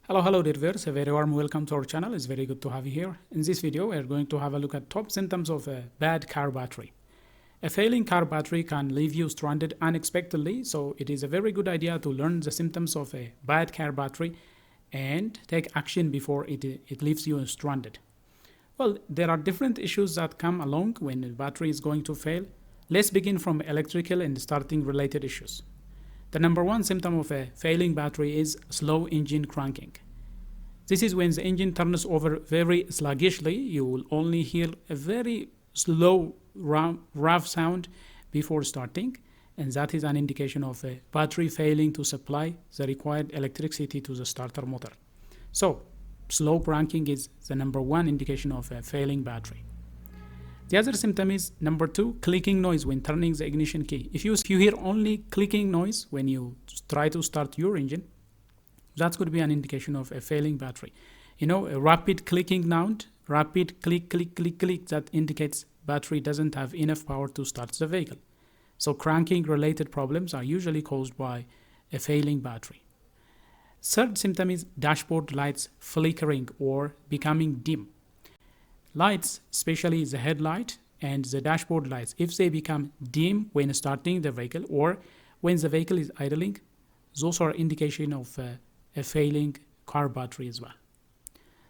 Hello dear viewers, a very warm welcome to our channel. It's very good to have you here. In this video, we are going to have a look at top symptoms of a bad car battery. A failing car battery can leave you stranded unexpectedly, so it is a very good idea to learn the symptoms of a bad car battery and take action before it leaves you stranded. Well, there are different issues that come along when the battery is going to fail. Let's begin from electrical and starting related issues. The number one symptom of a failing battery is slow engine cranking. This is when the engine turns over very sluggishly. You will only hear a very slow, rough sound before starting, and that is an indication of a battery failing to supply the required electricity to the starter motor. So, slow cranking is the number one indication of a failing battery. The other symptom is number two, clicking noise when turning the ignition key. If you hear only clicking noise when you try to start your engine, that could be an indication of a failing battery. You know, a rapid clicking sound, rapid click, click, click, click, that indicates battery doesn't have enough power to start the vehicle. So cranking related problems are usually caused by a failing battery. Third symptom is dashboard lights flickering or becoming dim. Lights, especially the headlight and the dashboard lights, if they become dim when starting the vehicle or when the vehicle is idling, those are indication of a failing car battery as well.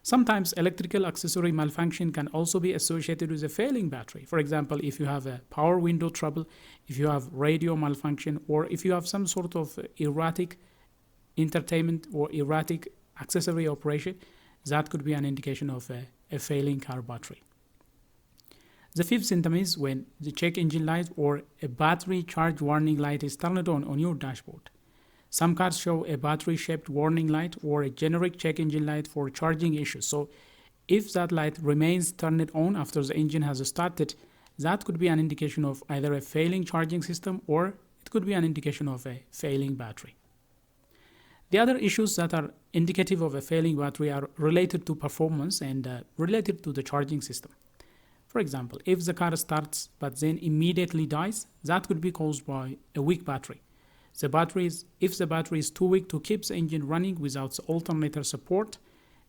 Sometimes electrical accessory malfunction can also be associated with a failing battery. For example, if you have a power window trouble, if you have radio malfunction, or if you have some sort of erratic entertainment or erratic accessory operation, that could be an indication of a failing car battery. The fifth symptom is when the check engine light or a battery charge warning light is turned on your dashboard. Some cars show a battery-shaped warning light or a generic check engine light for charging issues. So if that light remains turned on after the engine has started, that could be an indication of either a failing charging system or it could be an indication of a failing battery. The other issues that are indicative of a failing battery are related to performance and related to the charging system. For example, if the car starts but then immediately dies, that could be caused by a weak battery. If the battery is too weak to keep the engine running without the alternator support,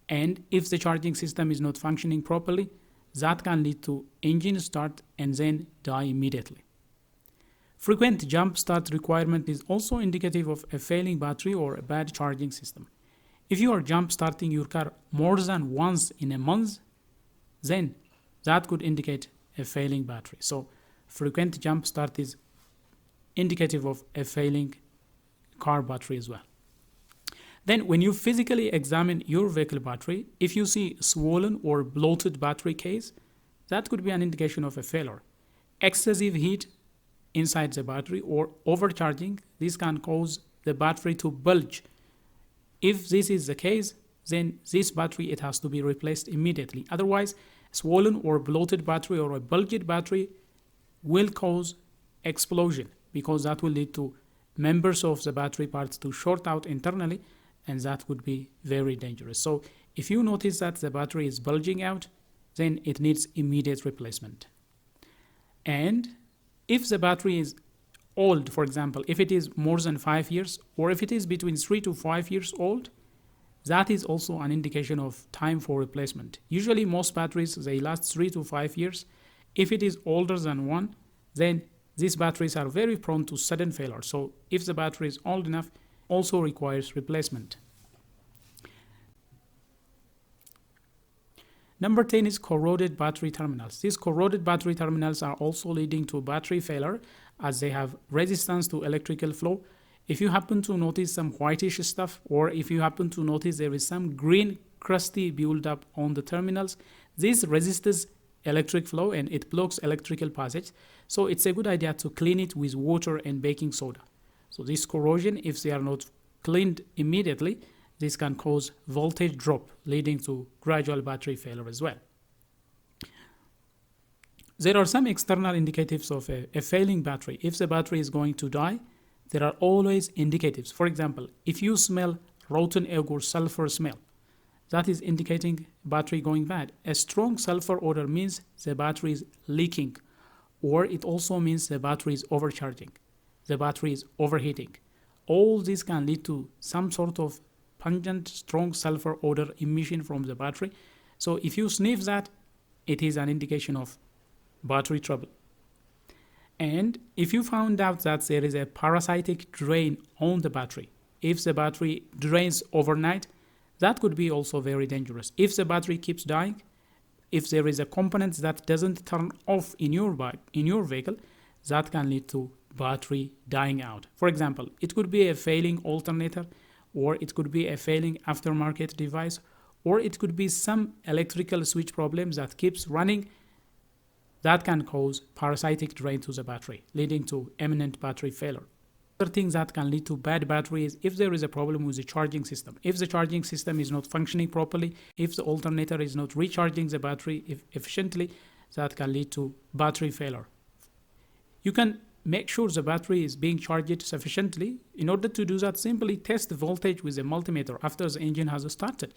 and if the charging system is not functioning properly, that can lead to engine start and then die immediately. Frequent jump start requirement is also indicative of a failing battery or a bad charging system. If you are jump starting your car more than once in a month, then that could indicate a failing battery. So frequent jump start is indicative of a failing car battery as well. Then when you physically examine your vehicle battery, if you see swollen or bloated battery case, that could be an indication of a failure. Excessive heat inside the battery or overcharging, this can cause the battery to bulge. If this is the case, then this battery, it has to be replaced immediately. Otherwise, swollen or bloated battery or a bulged battery will cause explosion, because that will lead to members of the battery parts to short out internally, and that would be very dangerous. So if you notice that the battery is bulging out, then it needs immediate replacement. And if the battery is old, for example, if it is more than 5 years, or if it is between 3 to 5 years old, that is also an indication of time for replacement. Usually most batteries, they last 3 to 5 years. If it is older than 1, then these batteries are very prone to sudden failure. So if the battery is old enough, also requires replacement. Number 10 is corroded battery terminals. These corroded battery terminals are also leading to battery failure as they have resistance to electrical flow. If you happen to notice some whitish stuff, or if you happen to notice there is some green crusty buildup on the terminals, this resists electric flow and it blocks electrical passage. So it's a good idea to clean it with water and baking soda. So this corrosion, if they are not cleaned immediately, this can cause voltage drop, leading to gradual battery failure as well. There are some external indicatives of a failing battery. If the battery is going to die, there are always indicatives. For example, if you smell rotten egg or sulfur smell, that is indicating battery going bad. A strong sulfur odor means the battery is leaking, or it also means the battery is overcharging, the battery is overheating. All this can lead to some sort of pungent, strong sulfur odor emission from the battery. So if you sniff that, it is an indication of battery trouble. And if you found out that there is a parasitic drain on the battery, if the battery drains overnight, that could be also very dangerous. If the battery keeps dying, if there is a component that doesn't turn off in your vehicle, that can lead to battery dying out. For example, it could be a failing alternator, or it could be a failing aftermarket device, or it could be some electrical switch problems that keeps running that can cause parasitic drain to the battery, leading to imminent battery failure. Other things that can lead to bad battery is if there is a problem with the charging system. If the charging system is not functioning properly, if the alternator is not recharging the battery efficiently, that can lead to battery failure. You can make sure the battery is being charged sufficiently. In order to do that, simply test the voltage with a multimeter after the engine has started.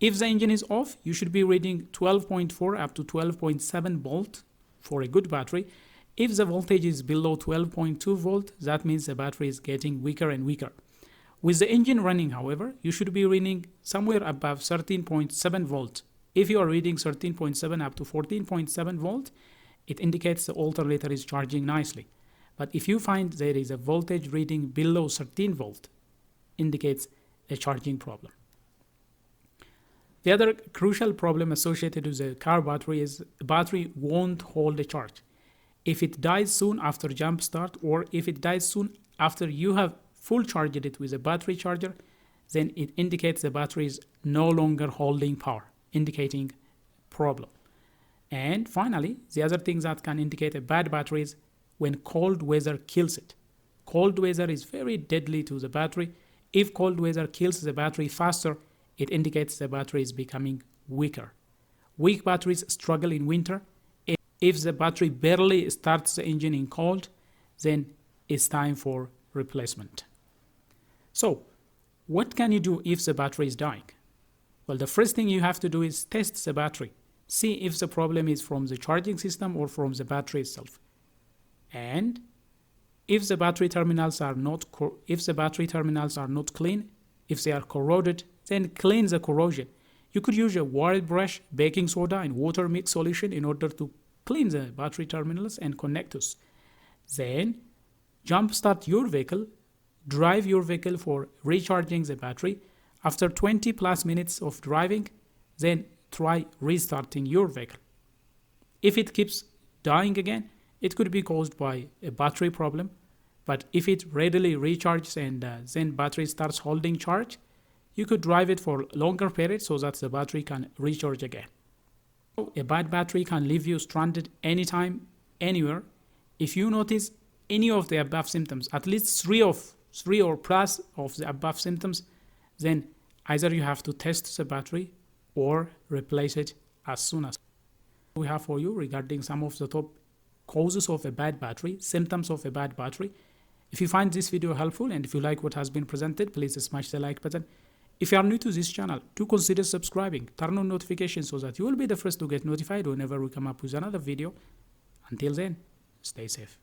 If the engine is off, you should be reading 12.4 up to 12.7 volt for a good battery. If the voltage is below 12.2 volt, that means the battery is getting weaker and weaker. With the engine running, however, you should be reading somewhere above 13.7 volt. If you are reading 13.7 up to 14.7 volt, it indicates the alternator is charging nicely. But if you find there is a voltage reading below 13 volt, indicates a charging problem. The other crucial problem associated with the car battery is the battery won't hold a charge. If it dies soon after jump start, or if it dies soon after you have full charged it with a battery charger, then it indicates the battery is no longer holding power, indicating problem. And finally, the other things that can indicate a bad battery is when cold weather kills it. Cold weather is very deadly to the battery. If cold weather kills the battery faster, it indicates the battery is becoming weaker. Weak batteries struggle in winter. If the battery barely starts the engine in cold, then it's time for replacement. So, what can you do if the battery is dying? Well, the first thing you have to do is test the battery. See if the problem is from the charging system or from the battery itself. And if the battery terminals are not clean, if they are corroded, then clean the corrosion. You could use a wire brush, baking soda, and water mix solution in order to clean the battery terminals and connectors. Then jump start your vehicle, drive your vehicle for recharging the battery. After 20 plus minutes of driving, then try restarting your vehicle. If it keeps dying again, it could be caused by a battery problem. But if it readily recharges and then battery starts holding charge, you could drive it for longer periods so that the battery can recharge again. A bad battery can leave you stranded anytime, anywhere. If you notice any of the above symptoms, at least three or plus of the above symptoms, then either you have to test the battery or replace it as soon as we have for you regarding some of the top causes of a bad battery, symptoms of a bad battery. If you find this video helpful and if you like what has been presented, please smash the like button. If you are new to this channel, do consider subscribing, turn on notifications so that you will be the first to get notified whenever we come up with another video. Until then, stay safe.